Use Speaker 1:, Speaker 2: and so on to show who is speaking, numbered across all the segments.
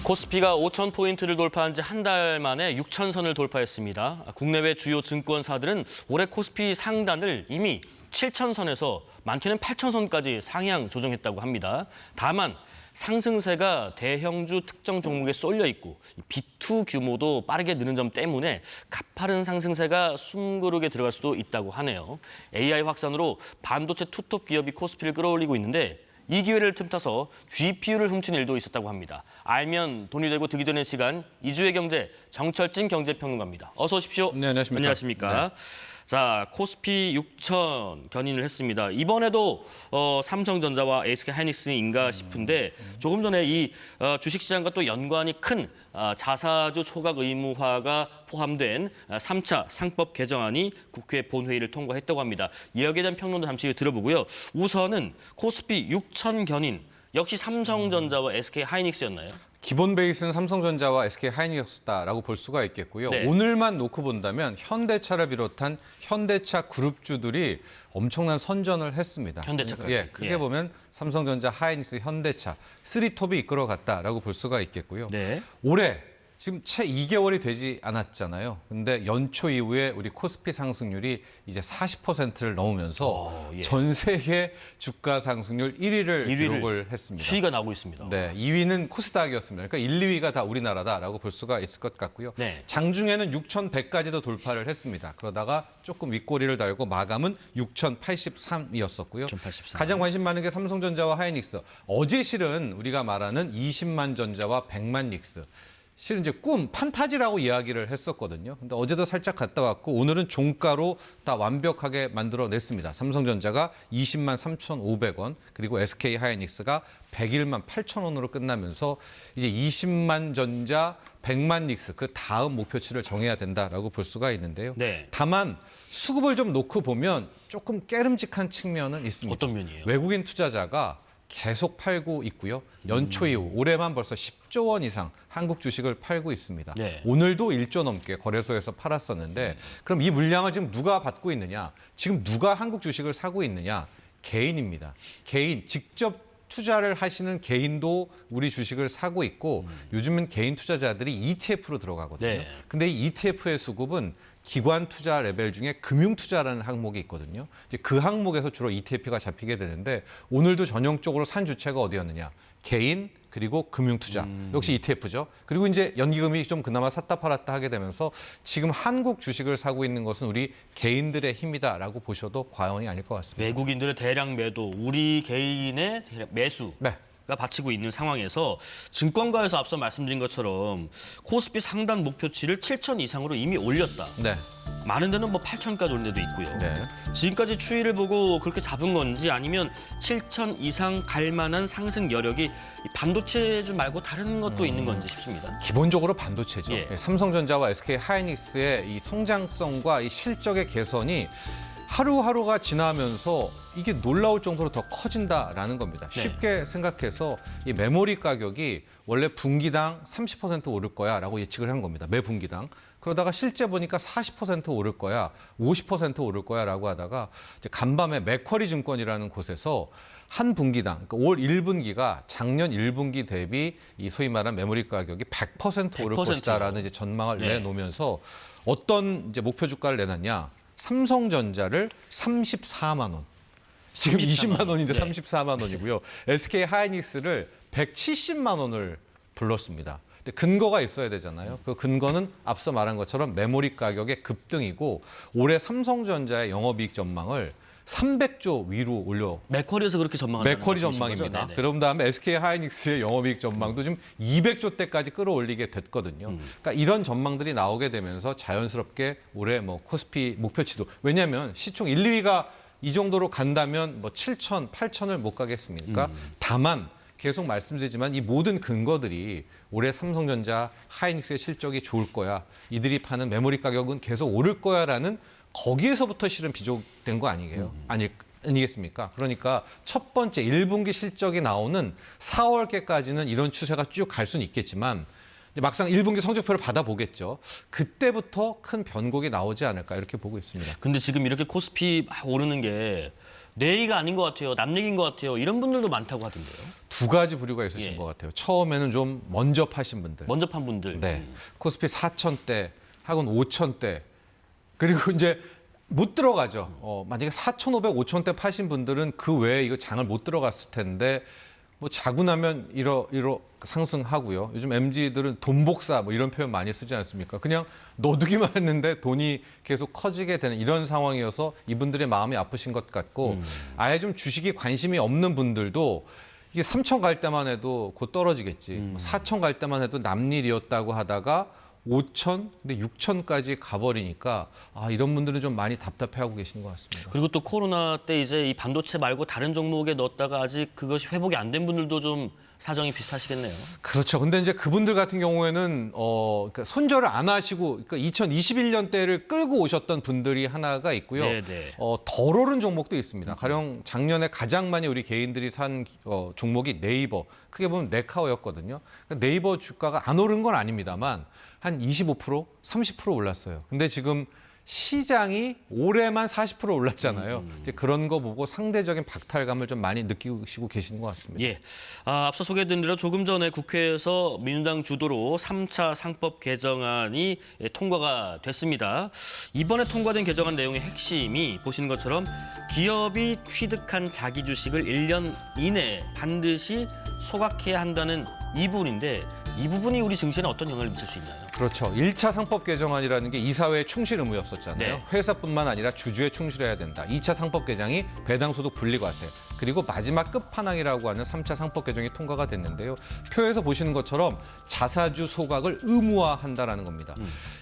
Speaker 1: 코스피가 5,000포인트를 돌파한 지 한 달 만에 6,000선을 돌파했습니다. 국내외 주요 증권사들은 올해 코스피 상단을 이미 7,000선에서 많게는 8,000선까지 상향 조정했다고 합니다. 다만 상승세가 대형주 특정 종목에 쏠려 있고 B2 규모도 빠르게 느는 점 때문에 가파른 상승세가 숨고르게 들어갈 수도 있다고 하네요. AI 확산으로 반도체 투톱 기업이 코스피를 끌어올리고 있는데 이 기회를 틈타서 GPU를 훔친 일도 있었다고 합니다. 알면 돈이 되고 득이 되는 시간, 이주의 경제, 정철진 경제평론가입니다. 어서 오십시오.
Speaker 2: 네, 안녕하십니까.
Speaker 1: 안녕하십니까. 네. 자, 코스피 6,000 견인을 했습니다. 이번에도 삼성전자와 SK하이닉스인가 싶은데 조금 전에 이 주식시장과 또 연관이 큰 자사주 초각 의무화가 포함된 3차 상법 개정안이 국회 본회의를 통과했다고 합니다. 이에 대한 평론도 잠시 들어보고요. 우선은 코스피 6,000 견인, 역시 삼성전자와 SK하이닉스였나요?
Speaker 2: 기본 베이스는 삼성전자와 SK하이닉스다라고 볼 수가 있겠고요.
Speaker 1: 네.
Speaker 2: 오늘만 놓고 본다면 현대차를 비롯한 현대차 그룹주들이 엄청난 선전을 했습니다.
Speaker 1: 현대차까지.
Speaker 2: 예, 크게 보면 삼성전자, 하이닉스, 현대차, 쓰리톱이 이끌어갔다라고 볼 수가 있겠고요.
Speaker 1: 네.
Speaker 2: 올해 지금 채 2개월이 되지 않았잖아요. 근데 연초 이후에 우리 코스피 상승률이 이제 40%를 넘으면서
Speaker 1: 예.
Speaker 2: 전 세계 주가 상승률 1위를 기록을 했습니다.
Speaker 1: 추이가 나오고 있습니다.
Speaker 2: 네, 2위는 코스닥이었습니다. 그러니까 1, 2위가 다 우리나라다라고 볼 수가 있을 것 같고요.
Speaker 1: 네.
Speaker 2: 장중에는 6,100까지도 돌파를 했습니다. 그러다가 조금 윗꼬리를 달고 마감은 6,083이었었고요.
Speaker 1: 6,083.
Speaker 2: 가장 관심 많은 게 삼성전자와 하이닉스. 어제 실은 우리가 말하는 20만 전자와 100만 닉스. 실은 이제 판타지라고 이야기를 했었거든요. 근데 어제도 살짝 갔다 왔고 오늘은 종가로 다 완벽하게 만들어냈습니다. 삼성전자가 20만 3,500원, 그리고 SK하이닉스가 101만 8,000원으로 끝나면서 이제 20만 전자, 100만 닉스 그 다음 목표치를 정해야 된다라고 볼 수가 있는데요.
Speaker 1: 네.
Speaker 2: 다만 수급을 좀 놓고 보면 조금 깨름직한 측면은 있습니다.
Speaker 1: 어떤 면이에요?
Speaker 2: 외국인 투자자가 계속 팔고 있고요. 연초 이후 올해만 벌써 10조 원 이상 한국 주식을 팔고 있습니다.
Speaker 1: 네.
Speaker 2: 오늘도 1조 넘게 거래소에서 팔았었는데 그럼 이 물량을 지금 누가 받고 있느냐? 지금 누가 한국 주식을 사고 있느냐? 개인입니다. 개인, 직접 투자를 하시는 개인도 우리 주식을 사고 있고 요즘은 개인 투자자들이 ETF로 들어가거든요.
Speaker 1: 네.
Speaker 2: 근데 이 ETF의 수급은 기관 투자 레벨 중에 금융 투자라는 항목이 있거든요. 이제 그 항목에서 주로 ETF가 잡히게 되는데 오늘도 전형적으로 산 주체가 어디였느냐? 개인 그리고 금융 투자. 역시 ETF죠. 그리고 이제 연기금이 좀 그나마 샀다 팔았다 하게 되면서 지금 한국 주식을 사고 있는 것은 우리 개인들의 힘이다라고 보셔도 과언이 아닐 것 같습니다.
Speaker 1: 외국인들의 대량 매도, 우리 개인의 대량 매수.
Speaker 2: 네.
Speaker 1: 가 바치고 있는 상황에서 증권가에서 앞서 말씀드린 것처럼 코스피 상단 목표치를 7,000 이상으로 이미 올렸다.
Speaker 2: 네.
Speaker 1: 많은 데는 뭐 8,000까지 올린 데도 있고요.
Speaker 2: 네.
Speaker 1: 지금까지 추이를 보고 그렇게 잡은 건지 아니면 7,000 이상 갈 만한 상승 여력이 이 반도체주 말고 다른 것도 있는 건지 싶습니다.
Speaker 2: 기본적으로 반도체죠.
Speaker 1: 예.
Speaker 2: 삼성전자와 SK하이닉스의 이 성장성과 이 실적의 개선이 하루하루가 지나면서 이게 놀라울 정도로 더 커진다라는 겁니다.
Speaker 1: 네.
Speaker 2: 쉽게 생각해서 이 메모리 가격이 원래 분기당 30% 오를 거야라고 예측을 한 겁니다. 매 분기당. 그러다가 실제 보니까 40% 오를 거야, 50% 오를 거야라고 하다가 이제 간밤에 맥쿼리 증권이라는 곳에서 한 분기당, 그러니까 올 1분기가 작년 1분기 대비 이 소위 말하는 메모리 가격이 100% 오를
Speaker 1: 100%요.
Speaker 2: 것이다라는 이제 전망을
Speaker 1: 네.
Speaker 2: 내놓으면서 어떤 이제 목표 주가를 내놨냐? 삼성전자를 34만 원. 지금 20만 원인데
Speaker 1: 네.
Speaker 2: 34만 원이고요. SK하이닉스를 170만 원을 불렀습니다. 근데 근거가 있어야 되잖아요. 그 근거는 앞서 말한 것처럼 메모리 가격의 급등이고 올해 삼성전자의 영업이익 전망을 300조 위로 올려
Speaker 1: 맥쿼리에서 그렇게 전망한다는
Speaker 2: 맥쿼리
Speaker 1: 말씀이신
Speaker 2: 전망입니다.
Speaker 1: 거죠? 네네.
Speaker 2: 그런 다음에 SK하이닉스의 영업이익 전망도 지금 200조 대까지 끌어올리게 됐거든요. 그러니까 이런 전망들이 나오게 되면서 자연스럽게 올해 뭐 코스피 목표치도 왜냐하면 시총 1, 2위가 이 정도로 간다면 뭐 7천, 8천을 못 가겠습니까? 다만 계속 말씀드리지만 이 모든 근거들이 올해 삼성전자, 하이닉스의 실적이 좋을 거야. 이들이 파는 메모리 가격은 계속 오를 거야라는 거기에서부터 실은 비롯된 거 아니겠습니까? 그러니까 첫 번째 1분기 실적이 나오는 4월께까지는 이런 추세가 쭉 갈 수는 있겠지만 이제 막상 1분기 성적표를 받아보겠죠. 그때부터 큰 변곡이 나오지 않을까 이렇게 보고 있습니다.
Speaker 1: 근데 지금 이렇게 코스피 막 오르는 게 내 얘기가 아닌 것 같아요. 남 얘기인 것 같아요. 이런 분들도 많다고 하던데요.
Speaker 2: 두 가지 부류가 있으신
Speaker 1: 예.
Speaker 2: 것 같아요. 처음에는 좀 먼저 파신 분들.
Speaker 1: 먼저 판 분들.
Speaker 2: 네. 코스피 4,000대, 학원 5,000대. 그리고 이제 못 들어가죠. 만약에 4,500, 5,000대 파신 분들은 그 외에 이거 장을 못 들어갔을 텐데 뭐 자고 나면 이러 상승하고요. 요즘 MZ들은 돈 복사 뭐 이런 표현 많이 쓰지 않습니까? 그냥 넣어두기만 했는데 돈이 계속 커지게 되는 이런 상황이어서 이분들의 마음이 아프신 것 같고 아예 좀 주식이 관심이 없는 분들도 이게 3천 갈 때만 해도 곧 떨어지겠지. 4천 갈 때만 해도 남일이었다고 하다가 5천, 근데 6천까지 가버리니까 이런 분들은 좀 많이 답답해하고 계시는 것 같습니다.
Speaker 1: 그리고 또 코로나 때 이제 이 반도체 말고 다른 종목에 넣었다가 아직 그것이 회복이 안 된 분들도 좀 사정이 비슷하시겠네요.
Speaker 2: 그렇죠. 근데 이제 그분들 같은 경우에는 그러니까 손절을 안 하시고 그러니까 2021년대를 끌고 오셨던 분들이 하나가 있고요.
Speaker 1: 네네.
Speaker 2: 덜 오른 종목도 있습니다. 가령 작년에 가장 많이 우리 개인들이 산 종목이 네이버. 크게 보면 네카오였거든요. 그러니까 네이버 주가가 안 오른 건 아닙니다만 한 25%, 30% 올랐어요. 근데 지금 시장이 올해만 40% 올랐잖아요. 이제 그런 거 보고 상대적인 박탈감을 좀 많이 느끼시고 계시는 것 같습니다.
Speaker 1: 예. 앞서 소개해드린 대로 조금 전에 국회에서 민주당 주도로 3차 상법 개정안이 통과가 됐습니다. 이번에 통과된 개정안 내용의 핵심이 보시는 것처럼 기업이 취득한 자기 주식을 1년 이내에 반드시 소각해야 한다는 이 부분인데 이 부분이 우리 증시에 어떤 영향을 미칠 수 있나요?
Speaker 2: 그렇죠. 1차 상법 개정안이라는 게 이사회의 충실 의무였었잖아요.
Speaker 1: 네.
Speaker 2: 회사뿐만 아니라 주주에 충실해야 된다. 2차 상법 개정이 배당소득 분리과세. 그리고 마지막 끝판왕이라고 하는 3차 상법 개정이 통과가 됐는데요. 표에서 보시는 것처럼 자사주 소각을 의무화한다라는 겁니다.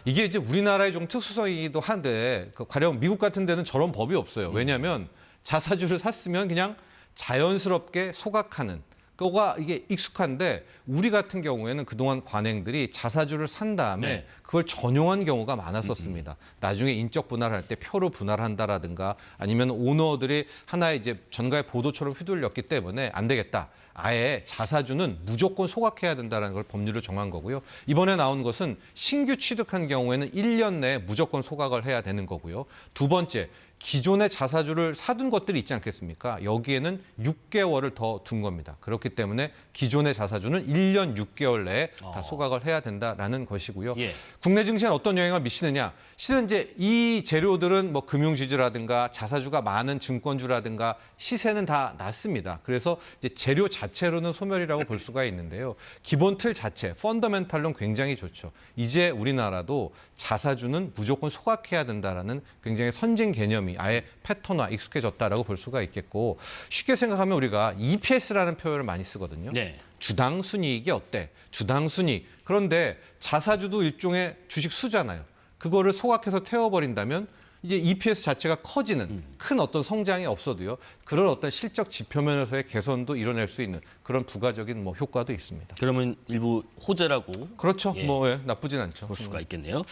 Speaker 2: 이게 이제 우리나라의 좀 특수성이기도 한데 가령 미국 같은 데는 저런 법이 없어요. 왜냐하면 자사주를 샀으면 그냥 자연스럽게 소각하는 그거가 이게 익숙한데 우리 같은 경우에는 그동안 관행들이 자사주를 산 다음에
Speaker 1: 네.
Speaker 2: 그걸 전용한 경우가 많았었습니다. 나중에 인적 분할할 때 표로 분할한다라든가 아니면 오너들이 하나의 이제 전가의 보도처럼 휘둘렸기 때문에 안 되겠다. 아예 자사주는 무조건 소각해야 된다는 걸 법률로 정한 거고요. 이번에 나온 것은 신규 취득한 경우에는 1년 내에 무조건 소각을 해야 되는 거고요. 두 번째, 기존의 자사주를 사둔 것들이 있지 않겠습니까? 여기에는 6개월을 더 둔 겁니다. 그렇기 때문에 기존의 자사주는 1년 6개월 내에 다 소각을 해야 된다라는 것이고요.
Speaker 1: 예.
Speaker 2: 국내 증시에 어떤 영향을 미치느냐? 실은 이제 이 재료들은 뭐 금융지주라든가 자사주가 많은 증권주라든가 시세는 다 낮습니다. 그래서 이제 재료 자체로는 소멸이라고 볼 수가 있는데요. 기본 틀 자체, 펀더멘탈론 굉장히 좋죠. 이제 우리나라도 자사주는 무조건 소각해야 된다라는 굉장히 선진 개념이 아예 패턴화 익숙해졌다라고 볼 수가 있겠고 쉽게 생각하면 우리가 EPS라는 표현을 많이 쓰거든요.
Speaker 1: 네.
Speaker 2: 주당 순이익이 어때? 주당 순이익. 그런데 자사주도 일종의 주식 수잖아요. 그거를 소각해서 태워버린다면 이제 EPS 자체가 커지는 큰 어떤 성장이 없어도요. 그런 어떤 실적 지표면에서의 개선도 이뤄낼 수 있는 그런 부가적인 뭐 효과도 있습니다.
Speaker 1: 그러면 일부 호재라고
Speaker 2: 그렇죠.
Speaker 1: 예.
Speaker 2: 뭐 나쁘진 않죠.
Speaker 1: 볼 수가 있겠네요.